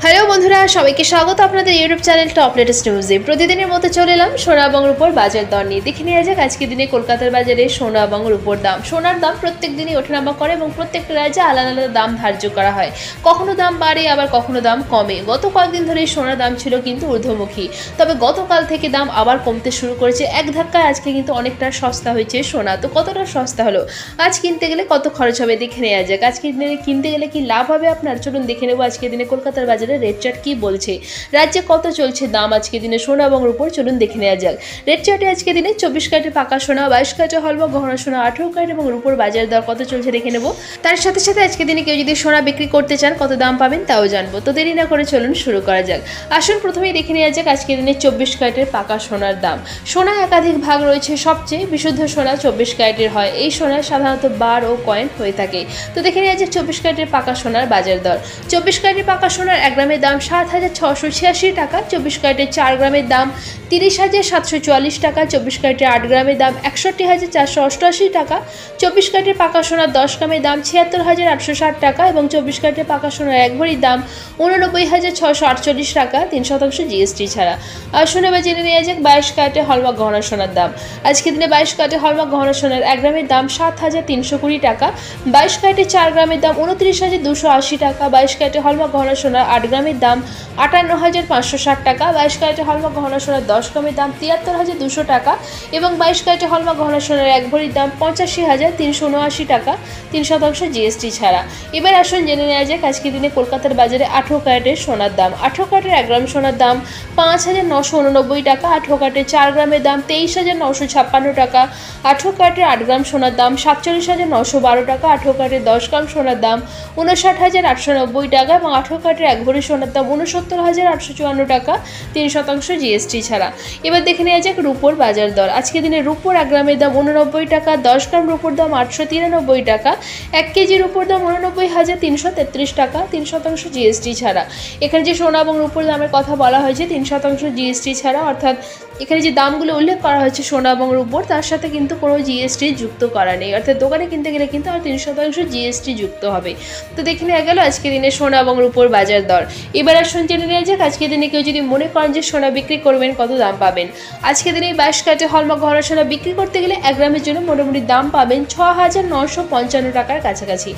Hello বন্ধুরা, সবাইকে স্বাগত আপনাদের ইউটিউব চ্যানেল টপ লেটেস্ট নিউজে। প্রতিদিনের মতো চলে এলাম সোনা এবং রূপোর বাজার দর নিয়ে। দেখে নেওয়া যাক আজকের দিনে কলকাতার বাজারে সোনা এবং রূপোর দাম। সোনার দাম প্রত্যেক দিনই ওঠানামা করে এবং প্রত্যেকটা রাজ্যে আলাদা আলাদা দাম ধার্য করা হয়। কখনো দাম বাড়ে, আবার কখনো দাম কমে। গত কয়েকদিন ধরে সোনার দাম ছিল কিন্তু ঊর্ধ্বমুখী, তবে গতকাল থেকে দাম আবার কমতে শুরু করেছে। এক ধাক্কায় আজকে কিন্তু অনেকটা সস্তা হয়েছে সোনা। তো কতটা সস্তা হলো, আজ কিনতে গেলে কত খরচ হবে দেখে নেওয়া যাক। আজকের দিনে কিনতে গেলে কি লাভ হবে আপনার, চলুন দেখে নেবো আজকের দিনে কলকাতার বাজারে রেট চার্ট কি বলছে, রাজ্যে কত চলছে দাম আজকে দিনে সোনা এবং রূপোর। চলুন দেখে নেওয়া যাক রেট চার্টে আজকে দিনে 24 ক্যারেটের পাকা সোনা, 22 ক্যারেটের হলমার্ক গহনা সোনা, 18 ক্যারেট এবং রূপোর বাজার দর কত চলছে দেখে নেব। তার সাথে সাথে আজকে দিনে কেউ যদি সোনা বিক্রি করতে চান কত দাম পাবেন তাও জানবো। তো দেরি না করে চলুন শুরু করা যাক। আসুন প্রথমেই দেখে নেওয়া যাক আজকে দিনে 24 ক্যারেটের পাকা সোনার দাম। সোনা একাধিক ভাগ রয়েছে, সবচেয়ে বিশুদ্ধ সোনা 24 ক্যারেটের হয়। এই সোনায় সাধারণত বার ও কয়েন হয়ে থাকে। তো দেখে নেওয়া যাক 24 ক্যারেটের পাকা সোনার বাজার দর। 24 ক্যারেটের পাকা সোনার 1 গ্রামের দাম 7,686 টাকা। 24 ক্যারেটের 4 গ্রামের দাম 30,744 টাকা। 24 ক্যারেটের 8 গ্রামের দাম 61,488 টাকা। 24 ক্যারেটের পাকা সোনার 10 গ্রামের দাম 76,860 টাকা এবং 24 ক্যারেটের পাকা সোনার 1 ভরির দাম 89,648 টাকা 3% জিএসটি ছাড়া। আসুন এবার জেনে নেওয়া যাক 22 ক্যারেটের হলমার্ক গহনা সোনার দাম। আজকে দিনে 22 ক্যারেটের হলমার্ক গহনা সোনার 1 গ্রামের দাম 7,320 টাকা। 22 ক্যারেটের 4 গ্রামের দাম 29,280 টাকা। 22 ক্যারেটের হলমার্ক গহনা সোনার 8 গ্রামের দাম 58,560 টাকা। 22 ক্যারেটের হলমার্ক গহনা সোনার 10 গ্রামের দাম 73,200 টাকা এবং 22 ক্যারেটের হলমার্ক গহনা সোনার 1 ভরির দাম 85,379 টাকা 3% জিএসটি ছাড়া। এবার আসুন জেনে নেওয়া যাক আজকে দিনে কলকাতার বাজারে 18 ক্যারেটের সোনার দাম। 18 ক্যারেটের 1 গ্রাম সোনার দাম 5,989 টাকা। 18 ক্যারেটের 4 গ্রামের দাম 23,956 টাকা। 18 ক্যারেটের 8 গ্রাম সোনার দাম 47,912 টাকা। 18 ক্যারেটের 10 গ্রাম সোনার দাম 59,890 টাকা এবং 18 ক্যারেটের 1 ভরি সোনার দাম 69,854 টাকা 3% জিএসটি ছাড়া। এবার দেখে নেওয়া যাক রূপোর বাজার দর। আজকে দিনে রূপোর 1 গ্রামের দাম 89 টাকা। 10 গ্রাম রূপোর দাম 893 টাকা। 1 কেজি রূপোর দাম 89,333 টাকা 3% জিএসটি ছাড়া। এখানে যে সোনা এবং রূপোর দামের কথা বলা হয়েছে 3% জিএসটি ছাড়া, অর্থাৎ এখানে যে দামগুলো উল্লেখ করা হয়েছে সোনা এবং রূপোর, তার সাথে কিন্তু কোনো জিএসটি যুক্ত করা নেই, অর্থাৎ দোকানে কিনতে গেলে কিন্তু আর 3% জিএসটি যুক্ত হবে। তো দেখে নেওয়া গেল আজকে দিনে সোনা এবং রূপোর বাজার দর। এবার আসুন জেনে নেওয়া যাক আজকে দিনে কেউ যদি মনে করেন যে সোনা বিক্রি করবেন কত দাম পাবেন। আজকে দিনে 22 ক্যারেটের হলমার্ক গহনা সোনা বিক্রি করতে গেলে 1 গ্রামের জন্য মোটামুটি দাম পাবেন 6,955 টাকার কাছাকাছি।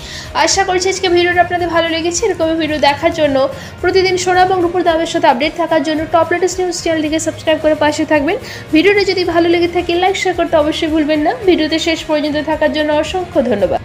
আশা করছি আজকে ভিডিওটা আপনাদের ভালো লেগেছে। এরকম ভিডিও দেখার জন্য, প্রতিদিন সোনা এবং রূপোর দামের সাথে আপডেট থাকার জন্য টপ লেটেস্ট নিউজ চ্যানেলটিকে সাবস্ক্রাইব করে পাশে থাকবেন। ভিডিওটা যদি ভালো লেগে থাকে লাইক শেয়ার করতে অবশ্যই ভুলবেন না। ভিডিওতে শেষ পর্যন্ত থাকার জন্য অসংখ্য ধন্যবাদ।